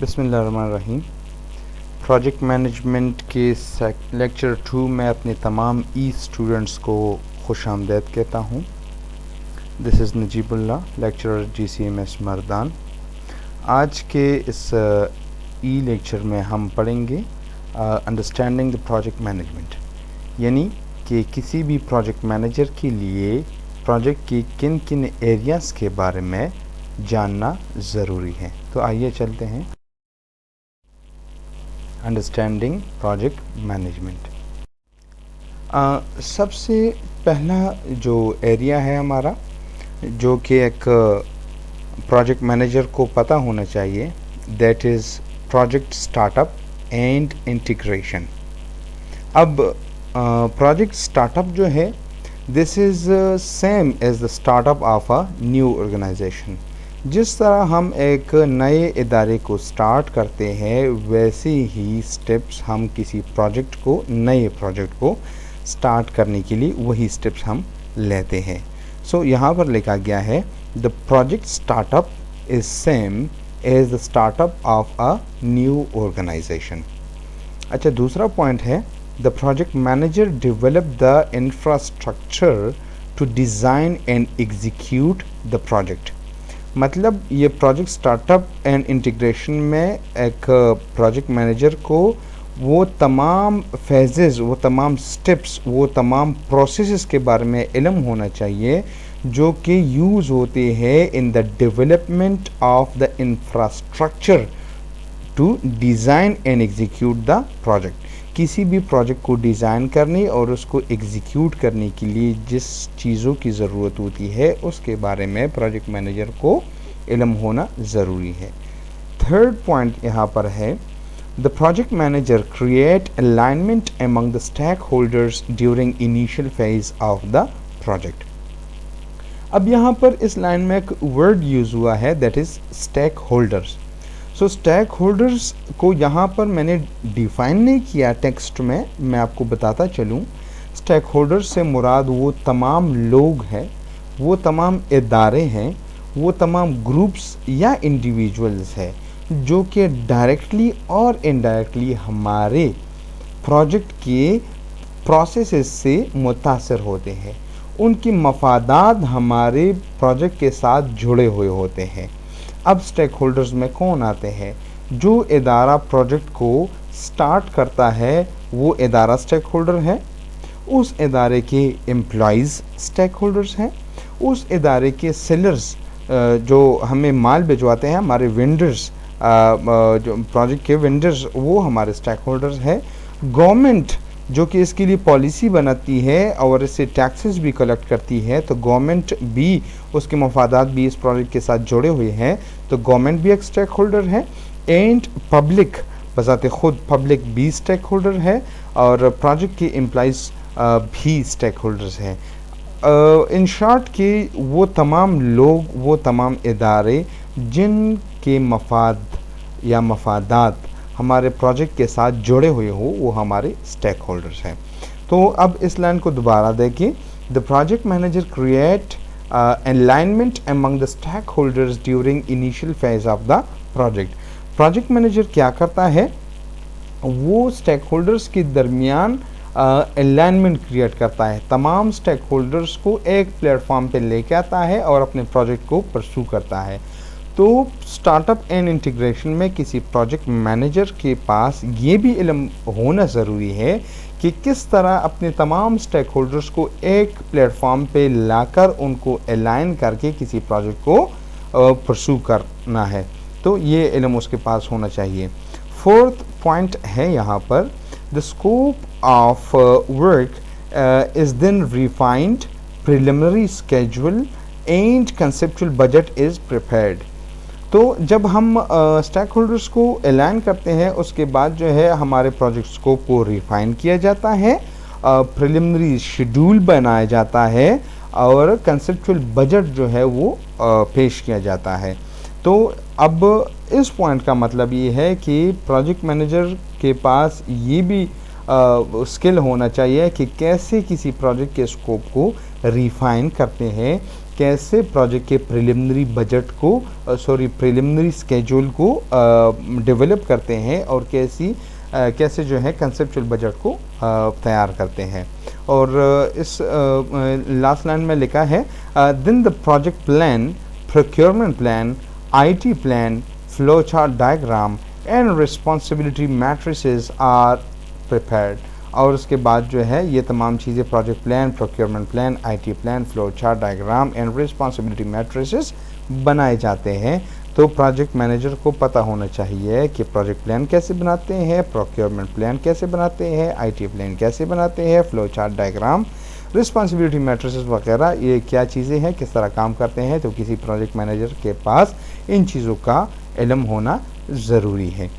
बिस्मिल्लाहिर्रहमानिर्रहीम। Project management के lecture 2 में अपने तमाम स्टूडेंट्स को खुशामदीद कहता हूँ। This is Najibullah, lecturer GCMS Mardan. आज के इस लेक्चर में हम पढ़ेंगे अंडरस्टैंडिंग द प्रोजेक्ट मैनेजमेंट, यानी कि किसी भी प्रोजेक्ट मैनेजर के लिए प्रोजेक्ट की किन किन एरियाज़ के बारे में जानना ज़रूरी है। तो आइए चलते हैं अंडरस्टैंडिंग प्रोजेक्ट मैनेजमेंट। सबसे पहला जो एरिया है हमारा, जो कि एक प्रोजेक्ट मैनेजर को पता होना चाहिए, that is project startup and integration. अब प्रोजेक्ट स्टार्टअप जो है, this is same as the startup of a new organisation. जिस तरह हम एक नए इदारे को स्टार्ट करते हैं, वैसे ही स्टेप्स हम किसी नए प्रोजेक्ट को स्टार्ट करने के लिए वही स्टेप्स हम लेते हैं। सो यहाँ पर लिखा गया है the project startup is same as the startup of a new organisation. अच्छा, दूसरा पॉइंट है the project manager develop the infrastructure to design and execute the project. मतलब ये प्रोजेक्ट स्टार्टअप एंड इंटीग्रेशन में एक प्रोजेक्ट मैनेजर को वो तमाम फेजेस, वो तमाम स्टेप्स, वो तमाम प्रोसेसेस के बारे में इल्म होना चाहिए जो कि यूज़ होते हैं in the development of the infrastructure to design and execute the project. किसी भी प्रोजेक्ट को डिज़ाइन करने और उसको एग्जीक्यूट करने के लिए जिस चीज़ों की ज़रूरत होती है, उसके बारे में प्रोजेक्ट मैनेजर को इल्म होना ज़रूरी है। थर्ड पॉइंट यहाँ पर है the project manager create alignment among the stakeholders during initial phase of the project. अब यहाँ पर इस लाइन में एक वर्ड यूज़ हुआ है, that is stakeholders. So stakeholders को यहाँ पर मैंने डिफ़ाइन नहीं किया टेक्स्ट में, मैं आपको बताता चलूँ। स्टेक होल्डर्स से मुराद वो तमाम लोग हैं, वो तमाम इदारे हैं, वो तमाम ग्रुप्स या इंडिविजुअल्स हैं जो कि डायरेक्टली और इनडायरेक्टली हमारे प्रोजेक्ट के प्रोसेसेस से मुतासर होते हैं। उनकी मफादात हमारे प्रोजेक्ट के साथ जुड़े हुए होते हैं। अब स्टेक होल्डर्स में कौन आते हैं? जो इदारा प्रोजेक्ट को स्टार्ट करता है वो इदारा स्टेक होल्डर है, उस इदारे के एम्प्लॉइज़ स्टेक होल्डर्स हैं, उस इदारे के सेलर्स जो हमें माल भिजवाते हैं, हमारे वेंडर्स, जो प्रोजेक्ट के वेंडर्स, वो हमारे स्टेक होल्डर्स हैं। गवर्नमेंट जो कि इसके लिए पॉलिसी बनाती है और इससे टैक्सेस भी कलेक्ट करती है, तो गवर्नमेंट भी, उसके मफादात भी इस प्रोजेक्ट के साथ जुड़े हुए हैं, तो गवर्नमेंट भी एक स्टेक होल्डर है। एंड पब्लिक, बजाते खुद पब्लिक भी स्टेक होल्डर है, और प्रोजेक्ट के एम्प्लॉइज़ भी स्टेक होल्डर्स हैं। इन शॉर्ट कि वो तमाम लोग, वो तमाम इदारे जिनके मफाद या मफादात हमारे प्रोजेक्ट के साथ जुड़े हुए हो, वो हमारे स्टेक होल्डर्स हैं। तो अब इस लाइन को दोबारा देखिए, the project manager create alignment among the stakeholders during initial phase of the project. Project manager क्या करता है? वो स्टेक होल्डर्स के दरमियान अलाइनमेंट क्रिएट करता है, तमाम स्टेक होल्डर्स को एक प्लेटफॉर्म पे लेके आता है और अपने प्रोजेक्ट को परसू करता है। तो स्टार्टअप एंड इंटीग्रेशन में किसी प्रोजेक्ट मैनेजर के पास ये भी इल्म होना ज़रूरी है कि किस तरह अपने तमाम स्टेक होल्डर्स को एक प्लेटफॉर्म पे लाकर उनको अलाइन करके किसी प्रोजेक्ट को परसू करना है। तो ये इल्म उसके पास होना चाहिए। फोर्थ पॉइंट है यहाँ पर, the scope of work is then refined, preliminary schedule and conceptual budget is prepared. तो जब हम स्टेक होल्डर्स को अलाइन करते हैं, उसके बाद जो है हमारे प्रोजेक्ट स्कोप को रिफाइन किया जाता है, प्रिलिमिनरी शेड्यूल बनाया जाता है और कंसेप्चुअल बजट जो है वो पेश किया जाता है। तो अब इस पॉइंट का मतलब ये है कि प्रोजेक्ट मैनेजर के पास ये भी स्किल होना चाहिए कि कैसे किसी प्रोजेक्ट के स्कोप को रिफाइन करते हैं, कैसे प्रोजेक्ट के प्रिलिमिनरी बजट को प्रिलिमिनरी स्केड्यूल को डेवलप करते हैं और कैसे जो है कंसेप्चुअल बजट को तैयार करते हैं। और इस लास्ट लाइन में लिखा है then the project plan, procurement plan, IT plan, flow chart diagram and responsibility matrices are prepared. और उसके बाद जो है ये तमाम चीज़ें project plan, procurement plan, IT plan, flow chart diagram and responsibility matrices बनाए जाते हैं। तो प्रोजेक्ट मैनेजर को पता होना चाहिए कि प्रोजेक्ट प्लान कैसे बनाते हैं, प्रोक्योरमेंट प्लान कैसे बनाते हैं, IT प्लान कैसे बनाते हैं, flow chart diagram, responsibility matrices वगैरह ये क्या चीज़ें हैं, किस तरह काम करते हैं। तो किसी प्रोजेक्ट मैनेजर के पास इन चीज़ों का इल्म होना ज़रूरी है।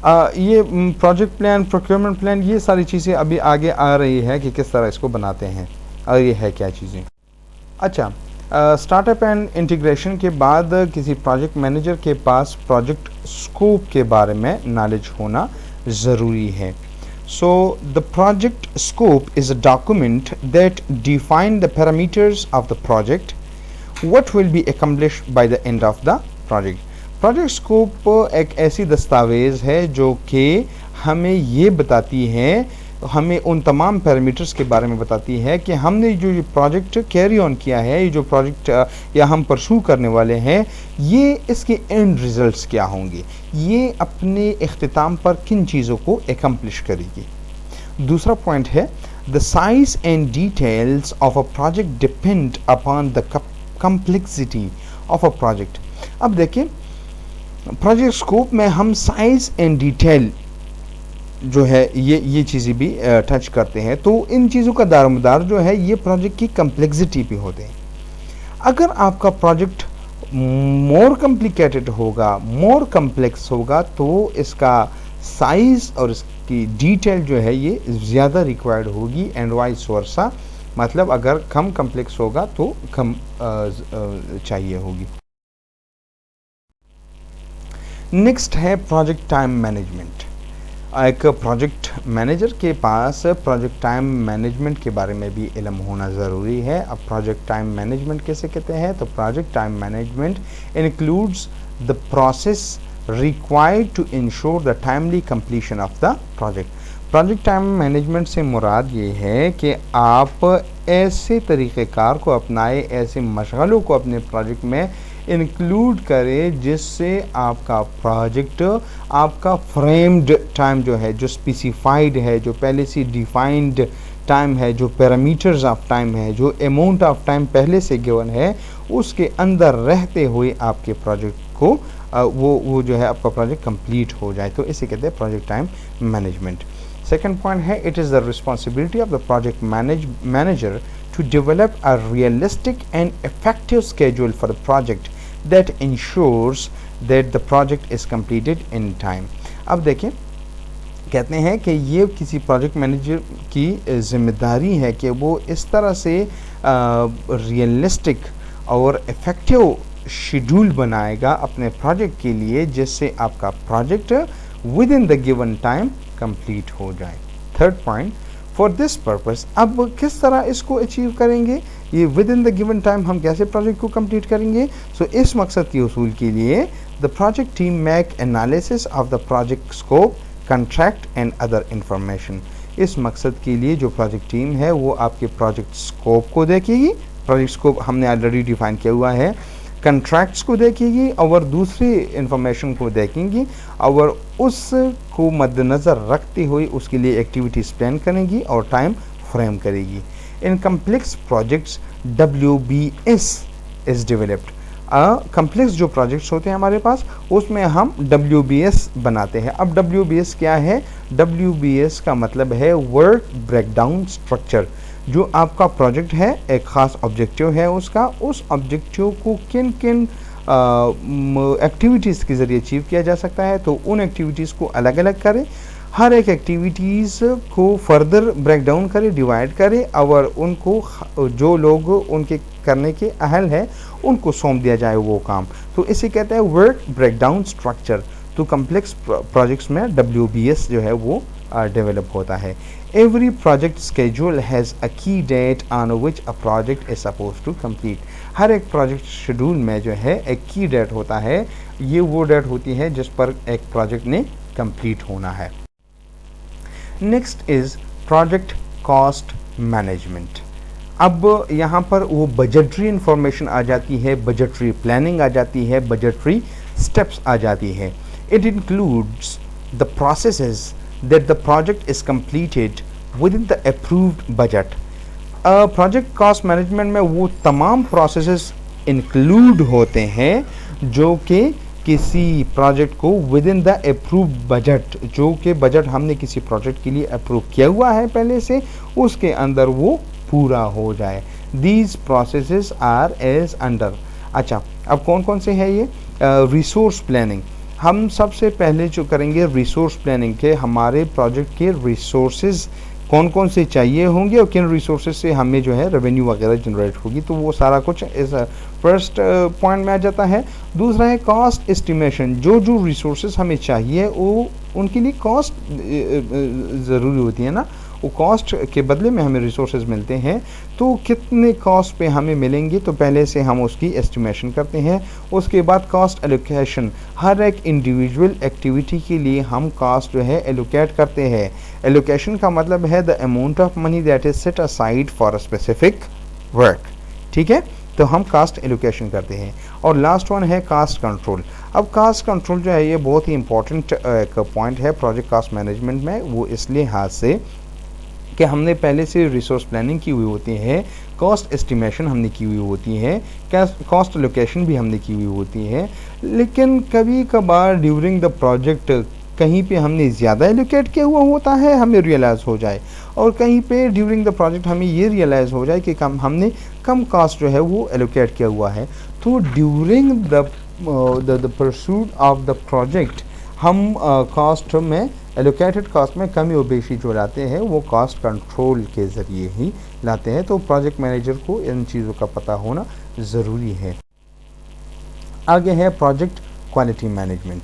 ये प्रोजेक्ट प्लान, प्रोक्योरमेंट प्लान, ये सारी चीज़ें अभी आगे आ रही है कि किस तरह इसको बनाते हैं और ये है क्या चीज़ें। अच्छा, स्टार्टअप एंड इंटीग्रेशन के बाद किसी प्रोजेक्ट मैनेजर के पास प्रोजेक्ट स्कोप के बारे में नॉलेज होना ज़रूरी है। So the project scope is a document that define the parameters of the project, what will be accomplished by the end of the project. Project scope एक ऐसी दस्तावेज़ है जो कि हमें ये बताती है, हमें उन तमाम पैरामीटर्स के बारे में बताती है कि हमने जो ये प्रोजेक्ट कैरी ऑन किया है, ये जो प्रोजेक्ट या हम परसू करने वाले हैं, ये इसके एंड रिजल्ट्स क्या होंगे, ये अपने इख्तिताम पर किन चीज़ों को एकम्प्लिश करेगी। दूसरा पॉइंट है the size and details of a project depend upon the complexity of a project. अब देखिए, प्रोजेक्ट स्कोप में हम साइज एंड डिटेल जो है ये चीज़ें भी टच करते हैं। तो इन चीज़ों का दारोमदार जो है ये प्रोजेक्ट की कम्प्लेक्सिटी भी होते हैं। अगर आपका प्रोजेक्ट मोर कॉम्प्लिकेटेड होगा, मोर कम्प्लेक्स होगा, तो इसका साइज़ और इसकी डिटेल जो है ये ज़्यादा रिक्वायर्ड होगी एंड वाइस वर्सा। मतलब अगर कम कम्प्लेक्स होगा तो कम चाहिए होगी। नेक्स्ट है प्रोजेक्ट टाइम मैनेजमेंट। एक प्रोजेक्ट मैनेजर के पास प्रोजेक्ट टाइम मैनेजमेंट के बारे में भी इल्म होना ज़रूरी है। अब प्रोजेक्ट टाइम मैनेजमेंट कैसे कहते हैं, तो project time management includes the process required to ensure the timely completion of the project. Project time management से मुराद ये है कि आप ऐसे तरीक़ेकार को अपनाएं, ऐसे मशगलों को अपने प्रोजेक्ट में इंक्लूड करें जिससे आपका प्रोजेक्ट, आपका फ्रेम्ड टाइम जो है, जो स्पेसिफाइड है, जो पहले से डिफाइंड टाइम है, जो पैरामीटर्स ऑफ टाइम है, जो अमाउंट ऑफ टाइम पहले से गिवन है, उसके अंदर रहते हुए आपके प्रोजेक्ट को वो जो है आपका प्रोजेक्ट कंप्लीट हो जाए। तो इसे कहते हैं project time management. Second point है it is the responsibility of the project manager to develop a realistic and effective schedule for the project that ensures that the project is completed in time। अब देखें, कहते हैं कि ये किसी project manager की ज़िम्मेदारी है कि वो इस तरह से रियलिस्टिक और इफ़ेक्टिव शेड्यूल बनाएगा अपने प्रोजेक्ट के लिए जिससे आपका project with in the given time complete हो जाए। Third point, for this purpose, अब किस तरह इसको अचीव करेंगे, ये with in the given time हम कैसे प्रोजेक्ट को कंप्लीट करेंगे। सो इस मकसद के उसूल के लिए the project team make analysis of the project scope, contract and other information. इस मकसद के लिए जो प्रोजेक्ट टीम है वो आपके प्रोजेक्ट स्कोप को देखेगी, प्रोजेक्ट स्कोप हमने ऑलरेडी डिफाइन किया हुआ है, कंट्रैक्ट्स को देखेगी और दूसरी इंफॉर्मेशन को देखेंगी और उसको मद्देनज़र रखते हुए उसके लिए एक्टिविटीज़ प्लान करेंगी और टाइम फ्रेम करेगी। In complex projects WBS is developed. Complex जो प्रोजेक्ट्स होते हैं हमारे पास उसमें हम WBS बनाते हैं। अब WBS क्या है, WBS का मतलब है वर्क ब्रेकडाउन स्ट्रक्चर। जो आपका प्रोजेक्ट है एक ख़ास ऑब्जेक्टिव है उसका, उस ऑब्जेक्टिव को किन किन एक्टिविटीज़ के ज़रिए अचीव किया जा सकता है, तो उन एक्टिविटीज़ को अलग अलग करें, हर एक एक्टिविटीज़ को फर्दर ब्रेक डाउन करें, डिवाइड करें और उनको जो लोग उनके करने के अहल है उनको सौंप दिया जाए वो काम। तो इसे कहते हैं वर्क ब्रेक डाउन स्ट्रक्चर। तो कम्प्लेक्स प्रोजेक्ट्स में WBS जो है वो डेवलप होता है। Every project schedule has a key date on which a project is suppose to complete. हर एक प्रोजेक्ट शेड्यूल में जो है एक की डेट होता है, ये वो डेट होती है जिस पर एक प्रोजेक्ट ने कंप्लीट होना है। Next is project cost management. अब यहाँ पर वो बजटरी इंफॉर्मेशन आ जाती है, बजटरी प्लानिंग आ जाती है, बजटरी स्टेप्स आ जाती है। It includes the processes that the project is completed with in the approved budget. Project cost management में वो तमाम प्रोसेसेस इंक्लूड होते हैं जो कि किसी प्रोजेक्ट को with in the approved budget, जो कि बजट हमने किसी प्रोजेक्ट के लिए अप्रूव किया हुआ है पहले से, उसके अंदर वो पूरा हो जाए। These processes are as under. अच्छा, अब कौन कौन से हैं ये? Resource planning. हम सबसे पहले जो करेंगे रिसोर्स प्लानिंग के, हमारे प्रोजेक्ट के रिसोर्सेज कौन कौन से चाहिए होंगे और किन रिसोर्सेज से हमें जो है रेवेन्यू वगैरह जनरेट होगी, तो वो सारा कुछ इस फर्स्ट पॉइंट में आ जाता है। दूसरा है कॉस्ट एस्टिमेशन। जो जो रिसोर्सेज हमें चाहिए वो उनके लिए कॉस्ट ज़रूरी होती है ना, वो कॉस्ट के बदले में हमें रिसोर्सेज मिलते हैं, तो कितने कॉस्ट पे हमें मिलेंगे तो पहले से हम उसकी एस्टिमेशन करते हैं। उसके बाद कॉस्ट एलोकेशन, हर एक इंडिविजुअल एक्टिविटी के लिए हम कॉस्ट जो है एलोकेट करते हैं। एलोकेशन का मतलब है the amount of money that is set aside for a specific work. ठीक है, तो हम कास्ट एलोकेशन करते हैं। और लास्ट वन है कास्ट कंट्रोल। अब कास्ट कंट्रोल जो है ये बहुत ही इंपॉर्टेंट एक पॉइंट है प्रोजेक्ट कास्ट मैनेजमेंट में। वो इसलिए हाथ से कि हमने पहले से रिसोर्स प्लानिंग की हुई होती है, कॉस्ट एस्टिमेशन हमने की हुई होती है, कॉस्ट एलोकेशन भी हमने की हुई होती है, लेकिन कभी कभार ड्यूरिंग द प्रोजेक्ट कहीं पे हमने ज़्यादा एलोकेट किया हुआ होता है, हमें रियलाइज़ हो जाए, और कहीं पे ड्यूरिंग द प्रोजेक्ट हमें ये रियलाइज़ हो जाए कि हमने कम कॉस्ट जो है वो एलोकेट किया हुआ है। तो during the pursuit of the project हम कॉस्ट में एलोकेटेड कॉस्ट में कमी और बेशी जो लाते हैं वो कॉस्ट कंट्रोल के ज़रिए ही लाते हैं। तो प्रोजेक्ट मैनेजर को इन चीज़ों का पता होना ज़रूरी है। आगे है प्रोजेक्ट क्वालिटी मैनेजमेंट।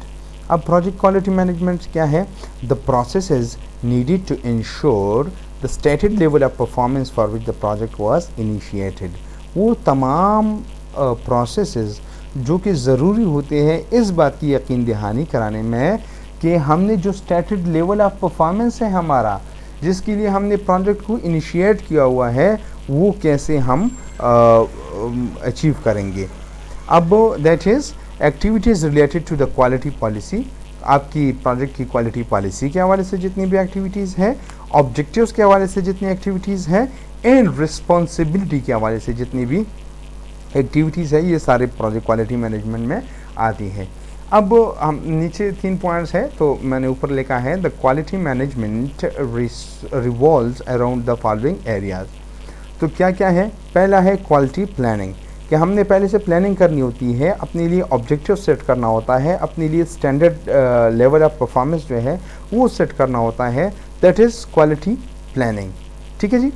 अब प्रोजेक्ट क्वालिटी मैनेजमेंट क्या है? The processes needed to ensure the stated level of performance for which the project was initiated. वो तमाम प्रोसेसेस जो कि ज़रूरी होते हैं इस बात की यकीन दहानी कराने में कि हमने जो स्टेटेड लेवल ऑफ परफॉर्मेंस है हमारा, जिसके लिए हमने प्रोजेक्ट को इनिशिएट किया हुआ है, वो कैसे हम अचीव करेंगे। अब that is activities related to the quality policy. आपकी प्रोजेक्ट की क्वालिटी पॉलिसी के हवाले से जितनी भी एक्टिविटीज़ है, ऑब्जेक्टिव्स के हवाले से जितनी एक्टिविटीज़ है, एंड रिस्पॉन्सिबिलिटी के हवाले से जितनी भी एक्टिविटीज़ है, ये सारे प्रोजेक्ट क्वालिटी मैनेजमेंट में आती हैं। अब हम नीचे 3 पॉइंट्स है, तो मैंने ऊपर लिखा है the quality management revolves around the following areas. तो क्या क्या है? पहला है क्वालिटी प्लानिंग, कि हमने पहले से प्लानिंग करनी होती है, अपने लिए ऑब्जेक्टिव सेट करना होता है, अपने लिए स्टैंडर्ड लेवल ऑफ परफॉर्मेंस जो है वो सेट करना होता है। That is quality planning. ठीक है जी।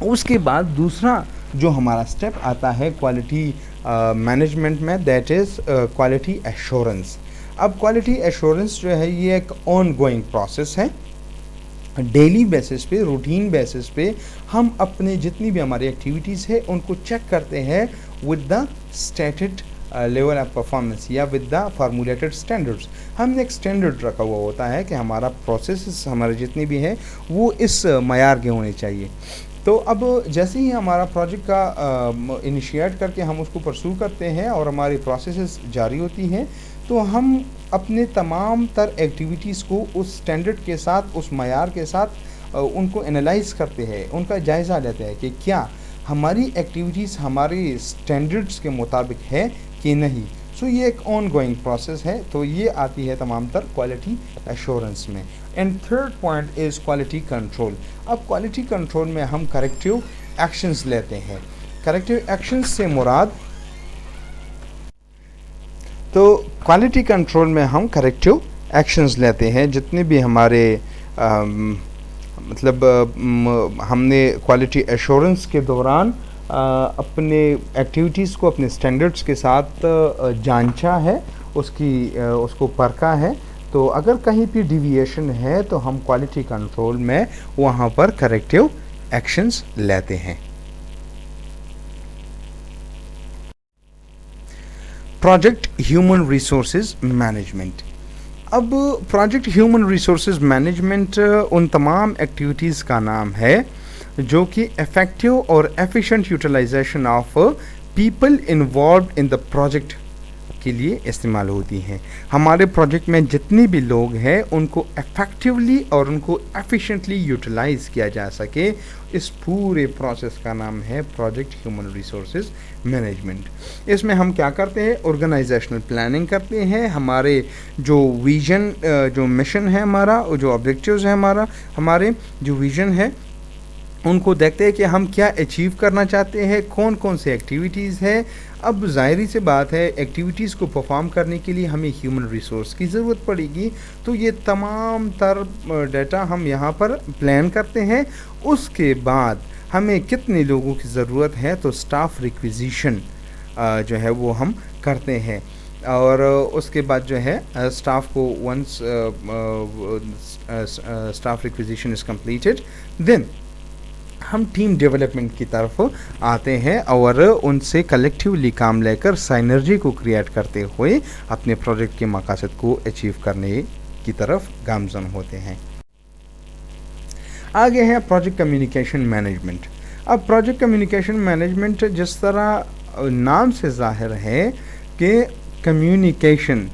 उसके बाद दूसरा जो हमारा स्टेप आता है क्वालिटी मैनेजमेंट में, दैट इज़ क्वालिटी एश्योरेंस। अब क्वालिटी एश्योरेंस जो है ये एक ऑन गोइंग प्रोसेस है। डेली बेसिस पे, रूटीन बेसिस पे हम अपने जितनी भी हमारी एक्टिविटीज़ है उनको चेक करते हैं with the stated level of performance या विद द फार्मूलेटेड स्टैंडर्ड्स। हमने एक स्टैंडर्ड रखा हुआ होता है कि हमारा प्रोसेस हमारे जितने भी हैं वो इस मयार के होने चाहिए। तो अब जैसे ही हमारा प्रोजेक्ट का इनिशिएट करके हम उसको परसू करते हैं और हमारी प्रोसेसेस जारी होती हैं, तो हम अपने तमाम तर एक्टिविटीज़ को उस स्टैंडर्ड के साथ, उस मयार के साथ उनको एनालाइज करते हैं, उनका जायज़ा लेते हैं कि क्या हमारी एक्टिविटीज़ हमारे स्टैंडर्ड्स के मुताबिक है कि नहीं। सो ये एक ऑन गोइंग प्रोसेस है, तो ये आती है तमाम तर क्वालिटी एश्योरेंस में। And third point is quality control. अब क्वालिटी कंट्रोल में हम करेक्टिव एक्शंस लेते हैं। करेक्टिव एक्शंस से मुराद, तो क्वालिटी कंट्रोल में हम करेक्टिव एक्शंस लेते हैं जितने भी हमारे हमने क्वालिटी एश्योरेंस के दौरान अपने एक्टिविटीज़ को अपने स्टैंडर्ड्स के साथ जांचा है, उसको परखा है, तो अगर कहीं भी डिविएशन है तो हम क्वालिटी कंट्रोल में वहाँ पर करेक्टिव एक्शंस लेते हैं। Project human resources management. अब प्रोजेक्ट ह्यूमन रिसोर्सेज मैनेजमेंट उन तमाम एक्टिविटीज़ का नाम है जो कि इफ़ेक्टिव और efficient utilisation of people involve in the project के लिए इस्तेमाल होती हैं। हमारे प्रोजेक्ट में जितने भी लोग हैं उनको इफ़ेक्टिवली और उनको एफिशिएंटली यूटिलाइज़ किया जा सके, इस पूरे प्रोसेस का नाम है प्रोजेक्ट ह्यूमन रिसोर्सेज मैनेजमेंट। इसमें हम क्या करते हैं, ऑर्गेनाइजेशनल प्लानिंग करते हैं, हमारे जो विजन, जो मिशन है हमारा, जो ऑब्जेक्टिव्स है हमारे जो विजन है उनको देखते हैं कि हम क्या अचीव करना चाहते हैं, कौन कौन से एक्टिविटीज़ है। अब ज़ाहिर सी बात है एक्टिविटीज़ को परफॉर्म करने के लिए हमें ह्यूमन रिसोर्स की ज़रूरत पड़ेगी, तो ये तमाम तर डाटा हम यहाँ पर प्लान करते हैं। उसके बाद हमें कितने लोगों की ज़रूरत है तो स्टाफ रिक्विजिशन जो है वो हम करते हैं, और उसके बाद जो है स्टाफ को once staff requisition is completed, then हम टीम डेवलपमेंट की तरफ आते हैं और उनसे कलेक्टिवली काम लेकर साइनर्जी को क्रिएट करते हुए अपने प्रोजेक्ट के मकसद को अचीव करने की तरफ गामज़न होते हैं। आगे है प्रोजेक्ट कम्युनिकेशन मैनेजमेंट। अब प्रोजेक्ट कम्युनिकेशन मैनेजमेंट जिस तरह नाम से जाहिर है कि कम्युनिकेशन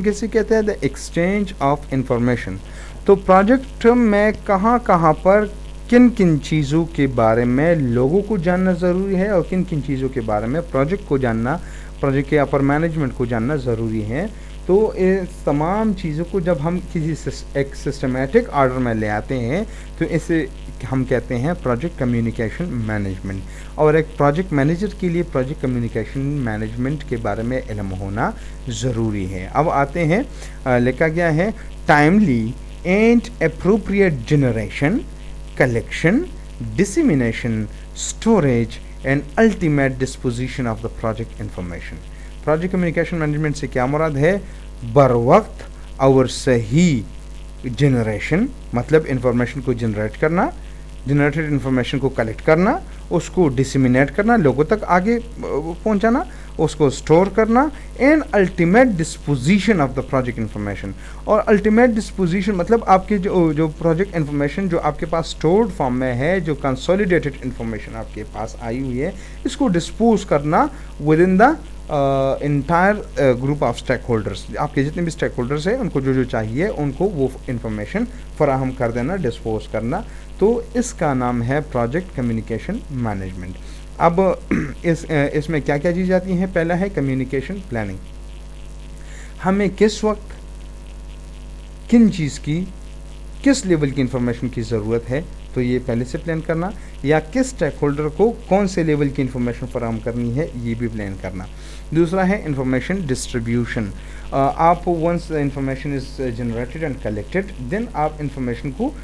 किसे कहते हैं, द एक्सचेंज ऑफ इंफॉर्मेशन। तो प्रोजेक्ट में कहाँ कहाँ पर किन किन चीज़ों के बारे में लोगों को जानना ज़रूरी है और किन किन चीज़ों के बारे में प्रोजेक्ट को जानना, प्रोजेक्ट के अपर मैनेजमेंट को जानना ज़रूरी है। तो इस तमाम चीज़ों को जब हम किसी एक सिस्टमेटिक ऑर्डर में ले आते हैं तो इसे हम कहते हैं प्रोजेक्ट कम्युनिकेशन मैनेजमेंट। और एक प्रोजेक्ट मैनेजर के लिए प्रोजेक्ट कम्युनिकेशन मैनेजमेंट के बारे में इल्म होना ज़रूरी है। अब आते हैं, लिखा गया है timely and appropriate generation, collection, dissemination, storage and ultimate disposition of the project information। project communication management से क्या मुराद है, बर वक्त और सही जनरेशन, मतलब इंफॉर्मेशन को जनरेट करना, जनरेटेड इंफॉर्मेशन को कलेक्ट करना, उसको डिसमिनेट करना, लोगों तक आगे पहुंचाना, उसको स्टोर करना, and ultimate disposition of the project information. और अल्टीमेट डिस्पोजिशन मतलब आपके जो प्रोजेक्ट इंफॉर्मेशन जो आपके पास स्टोर्ड फॉर्म में है, जो कंसोलिडेटेड इंफॉर्मेशन आपके पास आई हुई है, इसको डिस्पोज करना within the entire group of stakeholders. आपके जितने भी स्टेक होल्डर्स हैं उनको जो चाहिए उनको वो इंफॉर्मेशन फराहम कर देना, डिस्पोज करना। तो इसका नाम है प्रोजेक्ट कम्युनिकेशन मैनेजमेंट। अब इसमें क्या क्या चीज़ आती हैं, पहला है कम्युनिकेशन प्लानिंग। हमें किस वक्त किन चीज़ की, किस लेवल की इंफॉर्मेशन की ज़रूरत है, तो ये पहले से प्लान करना, या किस स्टेक होल्डर को कौन से लेवल की इंफॉर्मेशन फराहम करनी है ये भी प्लान करना। दूसरा है इंफॉर्मेशन डिस्ट्रीब्यूशन। आप once information is generated and collected, then आप इंफॉर्मेशन को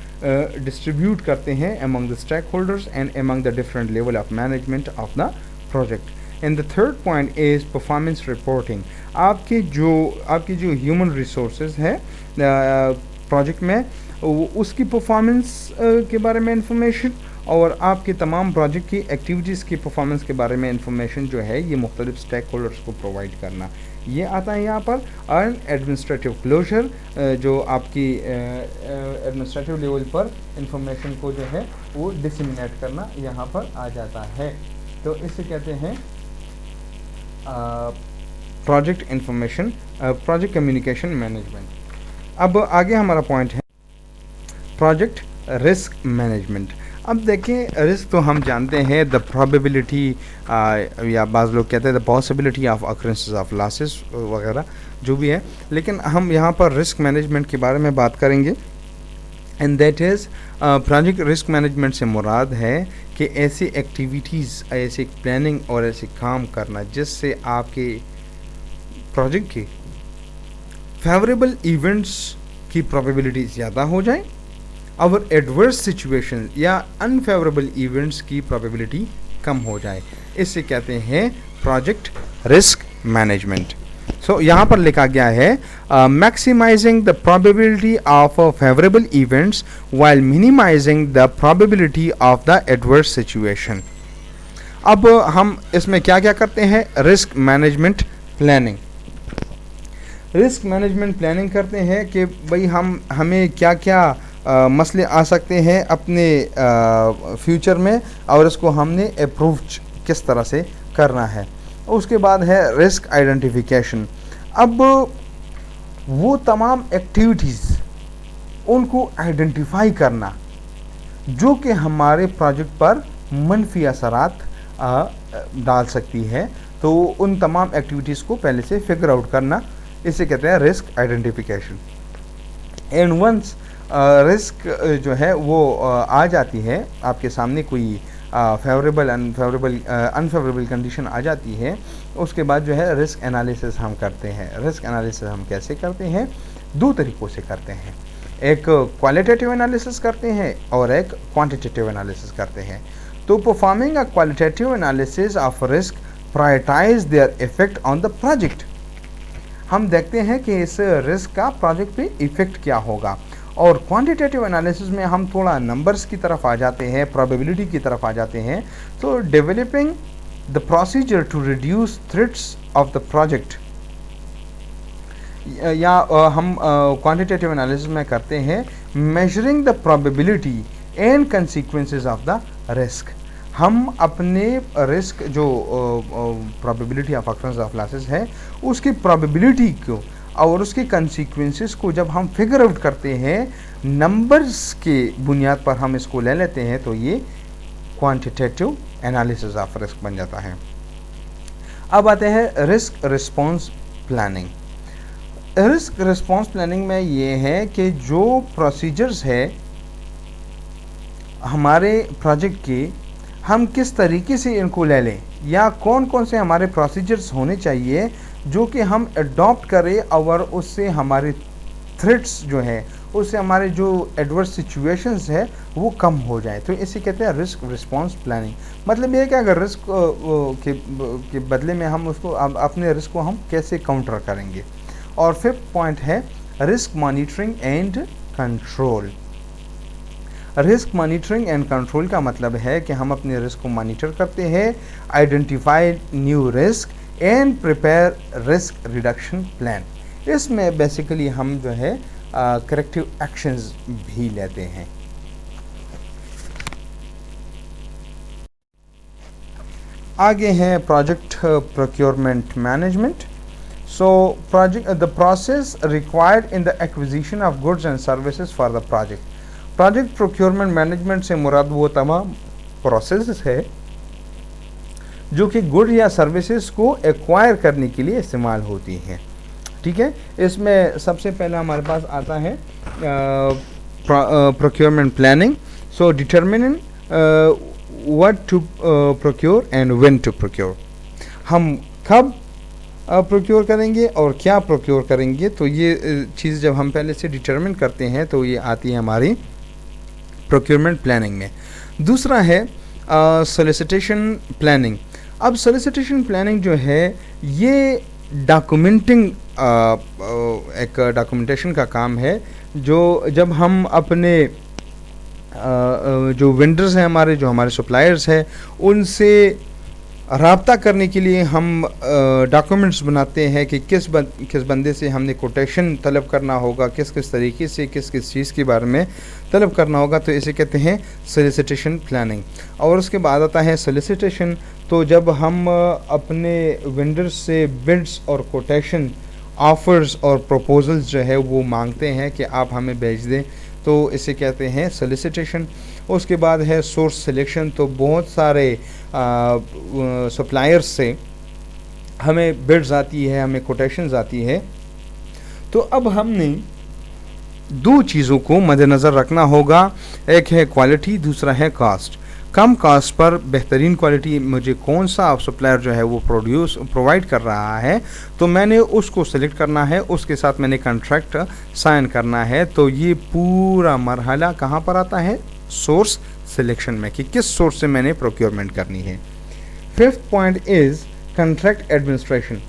डिस्ट्रीब्यूट करते हैं among the stakeholders and among the different level of management of the project. And the third point is performance reporting. आपकी जो human resources है project में, उसकी performance के बारे में इंफॉर्मेशन और आपके तमाम प्रोजेक्ट की एक्टिविटीज़ की परफॉर्मेंस के बारे में इंफॉर्मेशन जो है ये मुख्तलिफ स्टेक होल्डर्स को प्रोवाइड करना। ये आता है यहाँ पर। अर्न एडमिनिस्ट्रेटिव क्लोजर, जो आपकी एडमिनिस्ट्रेटिव लेवल पर इंफॉर्मेशन को जो है वो डिसमिनेट करना यहाँ पर आ जाता है। तो इसे कहते हैं project information, project communication management. अब आगे हमारा पॉइंट है प्रोजेक्ट रिस्क मैनेजमेंट। अब देखें, रिस्क तो हम जानते हैं द प्रोबेबिलिटी, या बाज़ लोग कहते हैं the possibility of occurrences of losses वगैरह जो भी है, लेकिन हम यहाँ पर रिस्क मैनेजमेंट के बारे में बात करेंगे। And that is project risk management से मुराद है कि ऐसी एक्टिविटीज़, ऐसी प्लानिंग और ऐसे काम करना जिससे आपके प्रोजेक्ट के फेवरेबल इवेंट्स की प्रोबेबिलिटी ज़्यादा हो जाए और एडवर्स सिचुएशन या अनफेवरेबल इवेंट्स की प्रोबेबिलिटी कम हो जाए। इसे कहते हैं प्रोजेक्ट रिस्क मैनेजमेंट। सो यहाँ पर लिखा गया है maximising the probability of favourable events while minimising the probability of the adverse situation. अब हम इसमें क्या क्या करते हैं, risk management planning. Risk management planning करते हैं कि भाई हमें क्या क्या मसले आ सकते हैं अपने फ्यूचर में और इसको हमने अप्रोच किस तरह से करना है। उसके बाद है रिस्क आइडेंटिफिकेशन। अब वो तमाम एक्टिविटीज़ उनको आइडेंटिफाई करना जो कि हमारे प्रोजेक्ट पर मनफी असरात डाल सकती है, तो उन तमाम एक्टिविटीज़ को पहले से फिगर आउट करना, इसे कहते हैं risk identification. And once risk जो है वो आ जाती है आपके सामने, कोई फेवरेबल अनफेवरेबल कंडीशन आ जाती है, उसके बाद जो है रिस्क एनालिसिस हम करते हैं। रिस्क एनालिसिस हम कैसे करते हैं, दो तरीक़ों से करते हैं, एक क्वालिटेटिव एनालिसिस करते हैं और एक क्वांटिटेटिव एनालिसिस करते हैं। तो performing a qualitative analysis of risk prioritise their effect on the project. हम देखते हैं कि इस रिस्क का प्रोजेक्ट पे इफेक्ट क्या होगा। और क्वांटिटेटिव एनालिसिस में हम थोड़ा नंबर्स की तरफ आ जाते हैं, प्रोबेबिलिटी की तरफ आ जाते हैं। तो developing the procedure to reduce threats of the project, या हम क्वांटिटेटिव एनालिसिस में करते हैं measuring the probability and consequences of the risk. हम अपने रिस्क जो probability of occurrence of losses है, उसकी प्रोबेबिलिटी को और उसके कंसिक्वेंसेस को जब हम फिगर आउट करते हैं, नंबर्स के बुनियाद पर हम इसको ले लेते हैं, तो ये क्वांटिटेटिव एनालिसिस ऑफ रिस्क बन जाता है। अब आते हैं risk response planning. Risk response planning में ये है कि जो प्रोसीजर्स है हमारे प्रोजेक्ट के, हम किस तरीके से इनको ले लें, या कौन कौन से हमारे प्रोसीजर्स होने चाहिए जो कि हम अडॉप्ट करें और उससे हमारे थ्रेट्स जो है, उससे हमारे जो एडवर्स सिचुएशंस है वो कम हो जाए। तो इसे कहते हैं रिस्क रिस्पॉन्स प्लानिंग। मतलब ये है कि अगर रिस्क के बदले में हम उसको अपने रिस्क को हम कैसे काउंटर करेंगे। और फिफ्थ पॉइंट है risk monitoring and control. Risk monitoring and control का मतलब है कि हम अपने रिस्क को मॉनिटर करते हैं, identify new risk and prepare risk reduction plan. इसमें बेसिकली हम जो है करेक्टिव एक्शंस भी लेते हैं। आगे है project procurement management. So project the process required in the acquisition of goods and services for the project. Project procurement management से मुराद वो तमाम प्रोसेस है जो कि गुड या सर्विसेज को एक्वायर करने के लिए इस्तेमाल होती हैं। ठीक है, इसमें सबसे पहला हमारे पास आता है procurement planning. So determining what to procure and when to procure. हम कब प्रोक्योर करेंगे और क्या प्रोक्योर करेंगे, तो ये चीज़ जब हम पहले से डिटरमिन करते हैं तो ये आती है हमारी प्रोक्योरमेंट प्लानिंग में। दूसरा है सोलिसिटेशन प्लानिंग। अब सोलिसिटेशन प्लानिंग जो है ये डॉक्यूमेंटिंग एक डॉक्यूमेंटेशन का काम है, जो जब हम अपने जो वेंडर्स हैं हमारे, जो हमारे सप्लायर्स हैं, उनसे राब्ता करने के लिए हम डॉक्यूमेंट्स बनाते हैं कि किस बंदे से हमने कोटेशन तलब करना होगा, किस किस तरीके से किस किस चीज़ के बारे में तलब करना होगा। तो इसे कहते हैं सोलिसिटेशन प्लानिंग। और उसके बाद आता है सोलिसिटेशन। तो जब हम अपने वेंडर्स से बिड्स और कोटेशन, ऑफ़र्स और प्रपोजल्स जो है वो मांगते हैं कि आप हमें भेज दें, तो इसे कहते हैं सोलिसिटेशन। उसके बाद है सोर्स सिलेक्शन। तो बहुत सारे सप्लायर्स से हमें बिड्स आती है, हमें कोटेशंस आती है। तो अब हमने दो चीज़ों को मद्देनज़र रखना होगा, एक है क्वालिटी, दूसरा है कास्ट। कम कास्ट पर बेहतरीन क्वालिटी मुझे कौन सा सप्लायर जो है वो प्रोवाइड कर रहा है, तो मैंने उसको सेलेक्ट करना है, उसके साथ मैंने कॉन्ट्रैक्ट साइन करना है। तो ये पूरा मरहला कहाँ पर आता है, सोर्स सिलेक्शन में, कि किस सोर्स से मैंने प्रोक्योरमेंट करनी है। Fifth point is contract administration.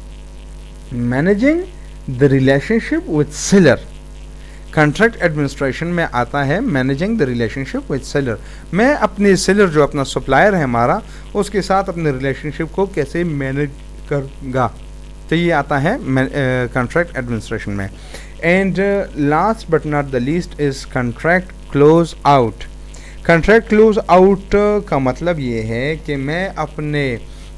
Managing the relationship with seller. Contract administration में आता है managing the relationship with seller. मैं अपने सेलर जो अपना सप्लायर है हमारा, उसके साथ अपने रिलेशनशिप को कैसे मैनेज करूँगा, तो ये आता है कॉन्ट्रैक्ट एडमिनिस्ट्रेशन में। And last but not the least is contract close out. Contract close out का मतलब ये है कि मैं अपने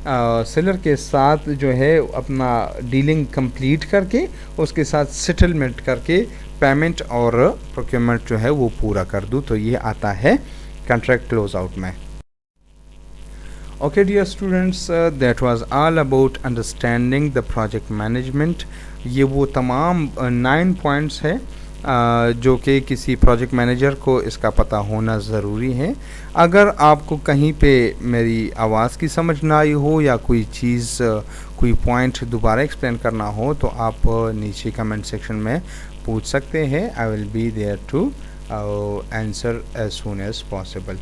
सेलर के साथ जो है अपना डीलिंग कंप्लीट करके उसके साथ सेटलमेंट करके पेमेंट और प्रोक्योरमेंट जो है वो पूरा कर दूँ, तो ये आता है कॉन्ट्रैक्ट क्लोज आउट में। Okay dear students, that was all about understanding the project management। ये वो तमाम 9 पॉइंट्स है जो कि किसी प्रोजेक्ट मैनेजर को इसका पता होना ज़रूरी है। अगर आपको कहीं पे मेरी आवाज़ की समझ ना आई हो या कोई चीज़ कोई पॉइंट दोबारा एक्सप्लेन करना हो तो आप नीचे कमेंट सेक्शन में पूछ सकते हैं। I will be there to answer as soon as possible.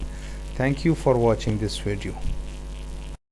Thank you for watching this video.